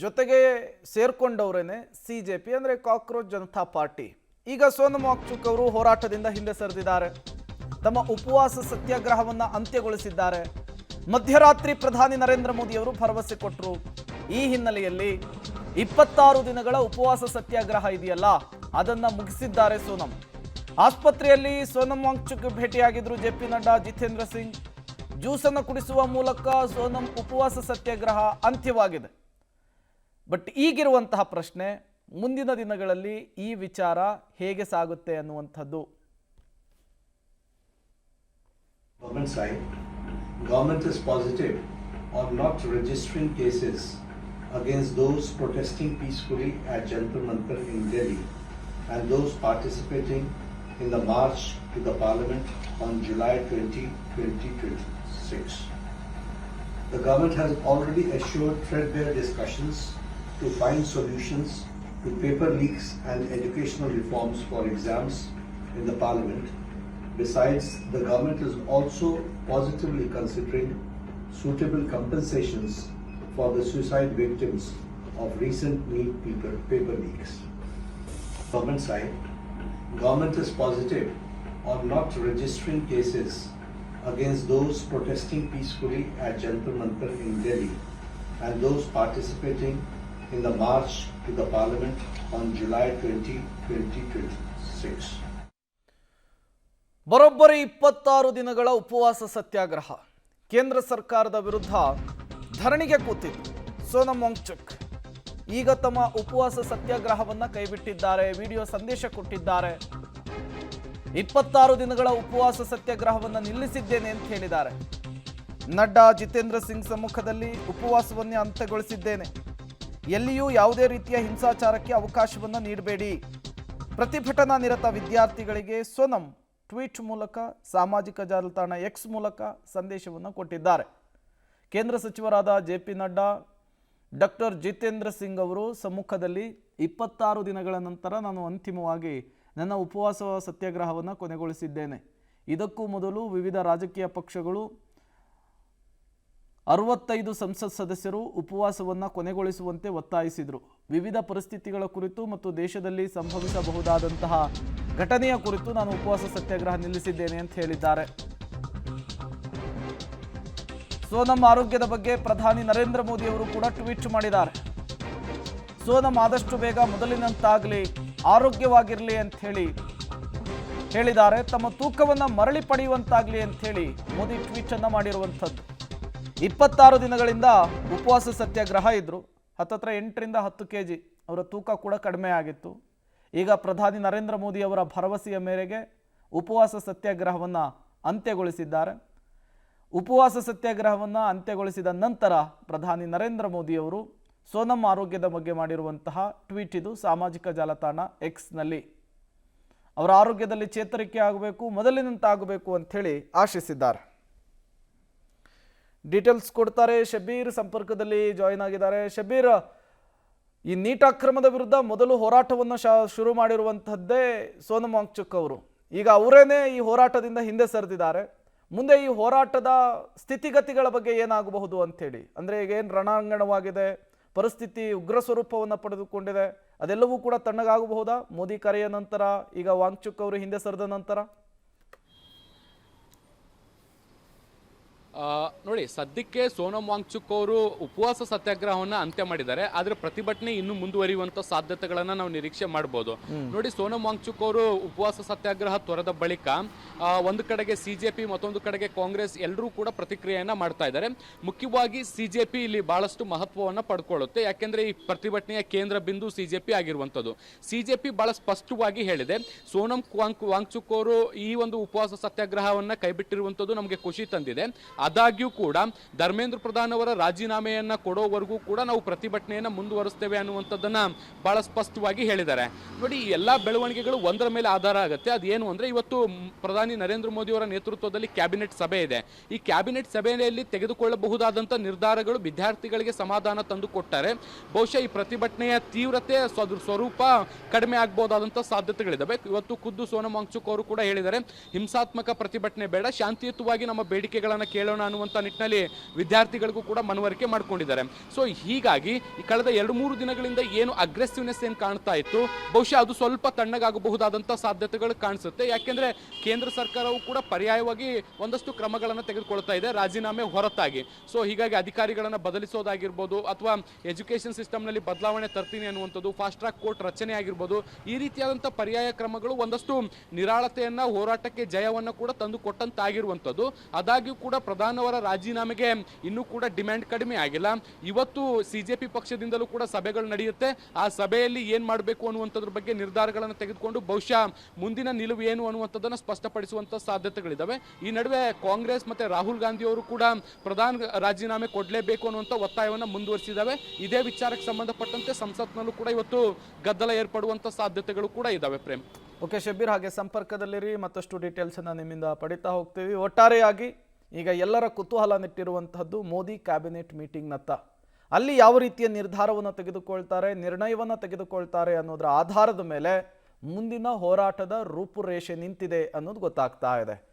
ಜೊತೆಗೆ ಸೇರ್ಕೊಂಡವರೇನೆ ಸಿಜೆಪಿ ಅಂದರೆ cockroach Janata party. ಈಗ ಸೋನಮ್ ವಾಂಗ್ಚುಕ್ ಅವರು ಹೋರಾಟದಿಂದ ಹಿಂದೆ ಸರಿದಿದ್ದಾರೆ. ತಮ್ಮ ಉಪವಾಸ ಸತ್ಯಾಗ್ರಹವನ್ನು ಅಂತ್ಯಗೊಳಿಸಿದ್ದಾರೆ. ಮಧ್ಯರಾತ್ರಿ ಪ್ರಧಾನಿ ನರೇಂದ್ರ ಮೋದಿ ಅವರು ಭರವಸೆ ಕೊಟ್ಟರು. ಈ ಹಿನ್ನೆಲೆಯಲ್ಲಿ 26 ದಿನಗಳ ಉಪವಾಸ ಸತ್ಯಾಗ್ರಹ ಇದೆಯಲ್ಲ, ಅದನ್ನ ಮುಗಿಸಿದ್ದಾರೆ ಸೋನಮ್. ಆಸ್ಪತ್ರೆಯಲ್ಲಿ ಸೋನಮ್ ವಾಂಗ್ಚುಕ್ ಭೇಟಿಯಾಗಿದ್ರು ಜೆ.ಪಿ. ನಡ್ಡಾ, ಜಿತೇಂದ್ರ ಸಿಂಗ್. ಜ್ಯೂಸನ್ನು ಕುಡಿಸುವ ಮೂಲಕ ಸೋನಮ್ ಉಪವಾಸ ಸತ್ಯಾಗ್ರಹ ಅಂತ್ಯವಾಗಿದೆ. ಬಟ್ ಈಗಿರುವಂತಹ ಪ್ರಶ್ನೆ, ಮುಂದಿನ ದಿನಗಳಲ್ಲಿ ಈ ವಿಚಾರ ಹೇಗೆ ಸಾಗುತ್ತೆ ಅನ್ನುವಂಥದ್ದು. Government is positive on not registering cases against those protesting peacefully at Jantar Mantar in Delhi and those participating in the march to the Parliament on July 20, 2026. The government has already assured threadbare discussions to find solutions to paper leaks and educational reforms for exams in the Parliament. Besides, the government is also positively considering suitable compensations for the suicide victims of recent NEET paper leaks. Government side, government is positive on not registering cases against those protesting peacefully at Jantar Mantar in Delhi and those participating in the march to the Parliament on July 20, 2026. ಬರೋಬ್ಬರಿ 26 ದಿನಗಳ ಉಪವಾಸ ಸತ್ಯಾಗ್ರಹ. ಕೇಂದ್ರ ಸರ್ಕಾರದ ವಿರುದ್ಧ ಧರಣಿಗೆ ಕೂತಿದ್ದು ಸೋನಮ್ ವಾಂಗ್ಚುಕ್ ಈಗ ತಮ್ಮ ಉಪವಾಸ ಸತ್ಯಾಗ್ರಹವನ್ನು ಕೈಬಿಟ್ಟಿದ್ದಾರೆ. Video ಸಂದೇಶ ಕೊಟ್ಟಿದ್ದಾರೆ. 26 ದಿನಗಳ ಉಪವಾಸ ಸತ್ಯಾಗ್ರಹವನ್ನು ನಿಲ್ಲಿಸಿದ್ದೇನೆ ಅಂತ ಹೇಳಿದ್ದಾರೆ. ನಡ್ಡಾ, ಜಿತೇಂದ್ರ ಸಿಂಗ್ ಸಮ್ಮುಖದಲ್ಲಿ ಉಪವಾಸವನ್ನೇ ಅಂತ್ಯಗೊಳಿಸಿದ್ದೇನೆ. ಎಲ್ಲಿಯೂ ಯಾವುದೇ ರೀತಿಯ ಹಿಂಸಾಚಾರಕ್ಕೆ ಅವಕಾಶವನ್ನು ನೀಡಬೇಡಿ. ಪ್ರತಿಭಟನಾ ನಿರತ ವಿದ್ಯಾರ್ಥಿಗಳಿಗೆ ಸೋನಮ್ ಟ್ವೀಟ್ ಮೂಲಕ, ಸಾಮಾಜಿಕ ಜಾಲತಾಣ ಎಕ್ಸ್ ಮೂಲಕ ಸಂದೇಶವನ್ನು ಕೊಟ್ಟಿದ್ದಾರೆ. ಕೇಂದ್ರ ಸಚಿವರಾದ ಜೆ.ಪಿ. ನಡ್ಡಾ, ಡಾಕ್ಟರ್ ಜಿತೇಂದ್ರ ಸಿಂಗ್ ಅವರು ಸಮ್ಮುಖದಲ್ಲಿ 26 ದಿನಗಳ ನಂತರ ನಾನು ಅಂತಿಮವಾಗಿ ನನ್ನ ಉಪವಾಸ ಸತ್ಯಾಗ್ರಹವನ್ನು ಕೊನೆಗೊಳಿಸಿದ್ದೇನೆ. ಇದಕ್ಕೂ ಮೊದಲು ವಿವಿಧ ರಾಜಕೀಯ ಪಕ್ಷಗಳು 65 ಸಂಸತ್ ಸದಸ್ಯರು ಉಪವಾಸವನ್ನು ಕೊನೆಗೊಳಿಸುವಂತೆ ಒತ್ತಾಯಿಸಿದರು. ವಿವಿಧ ಪರಿಸ್ಥಿತಿಗಳ ಕುರಿತು ಮತ್ತು ದೇಶದಲ್ಲಿ ಸಂಭವಿಸಬಹುದಾದಂತಹ ಘಟನೆಯ ಕುರಿತು ನಾನು ಉಪವಾಸ ಸತ್ಯಾಗ್ರಹ ನಿಲ್ಲಿಸಿದ್ದೇನೆ ಅಂತ ಹೇಳಿದ್ದಾರೆ. ಸೋನಮ್ ಆರೋಗ್ಯದ ಬಗ್ಗೆ ಪ್ರಧಾನಿ ನರೇಂದ್ರ ಮೋದಿ ಅವರು ಕೂಡ ಟ್ವೀಟ್ ಮಾಡಿದ್ದಾರೆ. ಸೋನಮ್ ಆದಷ್ಟು ಬೇಗ ಮೊದಲಿನಂತಾಗಲಿ, ಆರೋಗ್ಯವಾಗಿರಲಿ ಅಂತ ಹೇಳಿದ್ದಾರೆ. ತಮ್ಮ ತೂಕವನ್ನು ಮರಳಿ ಪಡೆಯುವಂತಾಗಲಿ ಅಂತ ಹೇಳಿ ಮೋದಿ ಟ್ವೀಟ್ ಅನ್ನು ಮಾಡಿರುವಂಥದ್ದು. 26 ದಿನಗಳಿಂದ ಉಪವಾಸ ಸತ್ಯಾಗ್ರಹ ಇದ್ರು. ಹತ್ತತ್ರ 8ರಿಂದ 10 kg ಅವರ ತೂಕ ಕೂಡ ಕಡಿಮೆ ಆಗಿತ್ತು. ಈಗ ಪ್ರಧಾನಿ ನರೇಂದ್ರ ಮೋದಿ ಅವರ ಭರವಸೆಯ ಮೇರೆಗೆ ಉಪವಾಸ ಸತ್ಯಾಗ್ರಹವನ್ನು ಅಂತ್ಯಗೊಳಿಸಿದ್ದಾರೆ. ಉಪವಾಸ ಸತ್ಯಾಗ್ರಹವನ್ನು ಅಂತ್ಯಗೊಳಿಸಿದ ನಂತರ ಪ್ರಧಾನಿ ನರೇಂದ್ರ ಮೋದಿ ಅವರು ಸೋನಮ್ ಆರೋಗ್ಯದ ಬಗ್ಗೆ ಮಾಡಿರುವಂತಹ ಟ್ವೀಟ್ ಇದು ಸಾಮಾಜಿಕ ಜಾಲತಾಣ ಎಕ್ಸ್ನಲ್ಲಿ. ಅವರ ಆರೋಗ್ಯದಲ್ಲಿ ಚೇತರಿಕೆ ಆಗಬೇಕು, ಮೊದಲಿನಂತಾಗಬೇಕು ಅಂಥೇಳಿ ಆಶಿಸಿದ್ದಾರೆ. ಡೀಟೇಲ್ಸ್ ಕೊಡ್ತಾರೆ ಶಬೀರ್, ಸಂಪರ್ಕದಲ್ಲಿ ಜಾಯಿನ್ ಆಗಿದ್ದಾರೆ. ಶಬೀರ್, ಈ ನೀಟ್ ಅಕ್ರಮದ ವಿರುದ್ಧ ಮೊದಲು ಹೋರಾಟವನ್ನು ಶುರು ಮಾಡಿರುವಂಥದ್ದೇ ಸೋನಮ್ ವಾಂಗ್ಚುಕ್ ಅವರು. ಈಗ ಅವರೇನೆ ಈ ಹೋರಾಟದಿಂದ ಹಿಂದೆ ಸರಿದಿದ್ದಾರೆ. ಮುಂದೆ ಈ ಹೋರಾಟದ ಸ್ಥಿತಿಗತಿಗಳ ಬಗ್ಗೆ ಏನಾಗಬಹುದು ಅಂಥೇಳಿ, ಅಂದರೆ ಈಗ ಏನು ರಣಾಂಗಣವಾಗಿದೆ, ಪರಿಸ್ಥಿತಿ ಉಗ್ರ ಸ್ವರೂಪವನ್ನು ಪಡೆದುಕೊಂಡಿದೆ, ಅದೆಲ್ಲವೂ ಕೂಡ ತಣ್ಣಗಾಗಬಹುದಾ ಮೋದಿ ಕರೆಯ ನಂತರ, ಈಗ ವಾಂಗ್ಚುಕ್ ಅವರು ಹಿಂದೆ ಸರಿದ ನಂತರ? ನೋಡಿ, ಸದ್ಯಕ್ಕೆ ಸೋನಮ್ ವಾಂಗ್ಚುಕ್ ಅವರು ಉಪವಾಸ ಸತ್ಯಾಗ್ರಹವನ್ನು ಅಂತ್ಯ ಮಾಡಿದ್ದಾರೆ. ಆದರೆ ಪ್ರತಿಭಟನೆ ಇನ್ನೂ ಮುಂದುವರಿಯುವಂಥ ಸಾಧ್ಯತೆಗಳನ್ನು ನಾವು ನಿರೀಕ್ಷೆ ಮಾಡ್ಬೋದು. ನೋಡಿ, ಸೋನಮ್ ವಾಂಗ್ಚುಕ್ ಅವರು ಉಪವಾಸ ಸತ್ಯಾಗ್ರಹ ತೊರೆದ ಬಳಿಕ ಒಂದು ಕಡೆಗೆ ಸಿಜೆಪಿ, ಮತ್ತೊಂದು ಕಡೆಗೆ ಕಾಂಗ್ರೆಸ್ ಎಲ್ಲರೂ ಕೂಡ ಪ್ರತಿಕ್ರಿಯೆಯನ್ನು ಮಾಡ್ತಾ ಇದ್ದಾರೆ. ಮುಖ್ಯವಾಗಿ ಸಿಜೆಪಿ ಇಲ್ಲಿ ಬಹಳಷ್ಟು ಮಹತ್ವವನ್ನು ಪಡ್ಕೊಳ್ಳುತ್ತೆ. ಯಾಕೆಂದ್ರೆ ಈ ಪ್ರತಿಭಟನೆಯ ಕೇಂದ್ರ ಬಿಂದು ಸಿಜೆಪಿ ಆಗಿರುವಂಥದ್ದು. ಸಿಜೆಪಿ ಬಹಳ ಸ್ಪಷ್ಟವಾಗಿ ಹೇಳಿದೆ, ಸೋನಮ್ ವಾಂಗ್ಚುಕ್ ಅವರು ಈ ಒಂದು ಉಪವಾಸ ಸತ್ಯಾಗ್ರಹವನ್ನು ಕೈಬಿಟ್ಟಿರುವಂಥದ್ದು ನಮಗೆ ಖುಷಿ ತಂದಿದೆ. ಆದಾಗ್ಯೂ ಕೂಡ ಧರ್ಮೇಂದ್ರ ಪ್ರಧಾನ್ ಅವರ ರಾಜೀನಾಮೆಯನ್ನ ಕೊಡೋವರೆಗೂ ಕೂಡ ನಾವು ಪ್ರತಿಭಟನೆಯನ್ನು ಮುಂದುವರಿಸ್ತೇವೆ ಅನ್ನುವಂಥದ್ದನ್ನ ಬಹಳ ಸ್ಪಷ್ಟವಾಗಿ ಹೇಳಿದ್ದಾರೆ. ನೋಡಿ, ಈ ಎಲ್ಲಾ ಬೆಳವಣಿಗೆಗಳು ಒಂದರ ಮೇಲೆ ಆಧಾರ ಆಗುತ್ತೆ. ಅದೇನು ಅಂದ್ರೆ, ಇವತ್ತು ಪ್ರಧಾನಿ ನರೇಂದ್ರ ಮೋದಿ ಅವರ ನೇತೃತ್ವದಲ್ಲಿ ಕ್ಯಾಬಿನೆಟ್ ಸಭೆ ಇದೆ. ಈ ಕ್ಯಾಬಿನೆಟ್ ಸಭೆಯಲ್ಲಿ ತೆಗೆದುಕೊಳ್ಳಬಹುದಾದಂಥ ನಿರ್ಧಾರಗಳು ವಿದ್ಯಾರ್ಥಿಗಳಿಗೆ ಸಮಾಧಾನ ತಂದು ಕೊಟ್ಟರೆ ಬಹುಶಃ ಈ ಪ್ರತಿಭಟನೆಯ ತೀವ್ರತೆ, ಸ್ವರೂಪ ಕಡಿಮೆ ಆಗಬಹುದಾದಂಥ ಸಾಧ್ಯತೆಗಳಿದ್ದಾವೆ. ಇವತ್ತು ಖುದ್ದು ಸೋನಮ್ ವಾಂಗ್ಚುಕ್ ಅವರು ಕೂಡ ಹೇಳಿದ್ದಾರೆ, ಹಿಂಸಾತ್ಮಕ ಪ್ರತಿಭಟನೆ ಬೇಡ, ಶಾಂತಿಯುತವಾಗಿ ನಮ್ಮ ಬೇಡಿಕೆಗಳನ್ನು ಕೇಳೋಣ ಮಾಡೋಣ ಅನ್ನುವಂಥ ನಿಟ್ಟಿನಲ್ಲಿ ವಿದ್ಯಾರ್ಥಿಗಳಿಗೂ ಕೂಡ ಮನವರಿಕೆ ಮಾಡ್ಕೊಂಡಿದ್ದಾರೆ. ಸೊ ಹೀಗಾಗಿ ಈ ಕಳೆದ 2-3 ದಿನಗಳಿಂದ ಏನು ಅಗ್ರೆಸಿವ್ನೆಸ್ ಏನು ಕಾಣ್ತಾ ಇತ್ತು, ಬಹುಶಃ ಅದು ಸ್ವಲ್ಪ ತಣ್ಣಗಾಗಬಹುದಾದಂಥ ಸಾಧ್ಯತೆಗಳು ಕಾಣಿಸುತ್ತೆ. ಯಾಕೆಂದ್ರೆ ಕೇಂದ್ರ ಸರ್ಕಾರವು ಕೂಡ ಪರ್ಯಾಯವಾಗಿ ಒಂದಷ್ಟು ಕ್ರಮಗಳನ್ನು ತೆಗೆದುಕೊಳ್ತಾ ಇದೆ ರಾಜೀನಾಮೆ ಹೊರತಾಗಿ. ಸೊ ಹೀಗಾಗಿ ಅಧಿಕಾರಿಗಳನ್ನು ಬದಲಿಸೋದಾಗಿರ್ಬೋದು, ಅಥವಾ ಎಜುಕೇಷನ್ ಸಿಸ್ಟಮ್ನಲ್ಲಿ ಬದಲಾವಣೆ ತರ್ತೀನಿ ಅನ್ನುವಂಥದ್ದು, ಫಾಸ್ಟ್ ಟ್ರ್ಯಾಕ್ ಕೋರ್ಟ್ ರಚನೆ ಆಗಿರ್ಬೋದು, ಈ ರೀತಿಯಾದಂಥ ಪರ್ಯಾಯ ಕ್ರಮಗಳು ಒಂದಷ್ಟು ನಿರಾಳತೆಯನ್ನ, ಹೋರಾಟಕ್ಕೆ ಜಯವನ್ನು ಕೂಡ ತಂದು ಕೊಟ್ಟಂತಾಗಿರುವಂಥದ್ದು. ಆದಾಗ್ಯೂ ಕೂಡ ಪ್ರಧಾನವರ ರಾಜೀನಾಮೆಗೆ ಇನ್ನೂ ಕೂಡ ಡಿಮ್ಯಾಂಡ್ ಕಡಿಮೆ ಆಗಿಲ್ಲ. ಇವತ್ತು ಸಿಜೆಪಿ ಪಕ್ಷದಿಂದಲೂ ಕೂಡ ಸಭೆಗಳು ನಡೆಯುತ್ತೆ. ಆ ಸಭೆಯಲ್ಲಿ ಏನ್ ಮಾಡಬೇಕು ಅನ್ನುವಂಥದ್ರ ಬಗ್ಗೆ ನಿರ್ಧಾರಗಳನ್ನು ತೆಗೆದುಕೊಂಡು ಬಹುಶಃ ಮುಂದಿನ ನಿಲುವು ಏನು ಅನ್ನುವಂಥದ್ದನ್ನು ಸ್ಪಷ್ಟಪಡಿಸುವಂತ ಸಾಧ್ಯತೆಗಳಿದ್ದಾವೆ. ಈ ನಡುವೆ ಕಾಂಗ್ರೆಸ್ ಮತ್ತೆ ರಾಹುಲ್ ಗಾಂಧಿ ಅವರು ಕೂಡ ಪ್ರಧಾನ ರಾಜೀನಾಮೆ ಕೊಡಲೇಬೇಕು ಅನ್ನುವಂಥ ಒತ್ತಾಯವನ್ನು ಮುಂದುವರಿಸಿದ್ದಾವೆ. ಇದೇ ವಿಚಾರಕ್ಕೆ ಸಂಬಂಧಪಟ್ಟಂತೆ ಸಂಸತ್ನಲ್ಲೂ ಕೂಡ ಇವತ್ತು ಗದ್ದಲ ಏರ್ಪಡುವಂತ ಸಾಧ್ಯತೆಗಳು ಕೂಡ ಇದ್ದಾವೆ. ಪ್ರೇಮ್. ಓಕೆ ಶಬೀರ್, ಹಾಗೆ ಸಂಪರ್ಕದಲ್ಲಿರಿ, ಮತ್ತಷ್ಟು ಡೀಟೇಲ್ಸನ್ನು ನಿಮ್ಮಿಂದ ಪಡಿತಾ ಹೋಗ್ತೀವಿ. ಒಟ್ಟಾರೆಯಾಗಿ ಈಗ ಎಲ್ಲರ ಕುತೂಹಲ ನೆಟ್ಟಿರುವಂತಹದ್ದು ಮೋದಿ ಕ್ಯಾಬಿನೆಟ್ ಮೀಟಿಂಗ್ನತ್ತ. ಅಲ್ಲಿ ಯಾವ ರೀತಿಯ ನಿರ್ಧಾರವನ್ನು ತೆಗೆದುಕೊಳ್ತಾರೆ, ನಿರ್ಣಯವನ್ನು ತೆಗೆದುಕೊಳ್ತಾರೆ ಅನ್ನೋದರ ಆಧಾರದ ಮೇಲೆ ಮುಂದಿನ ಹೋರಾಟದ ರೂಪುರೇಷೆ ನಿಂತಿದೆ ಅನ್ನೋದು ಗೊತ್ತಾಗ್ತಾ ಇದೆ.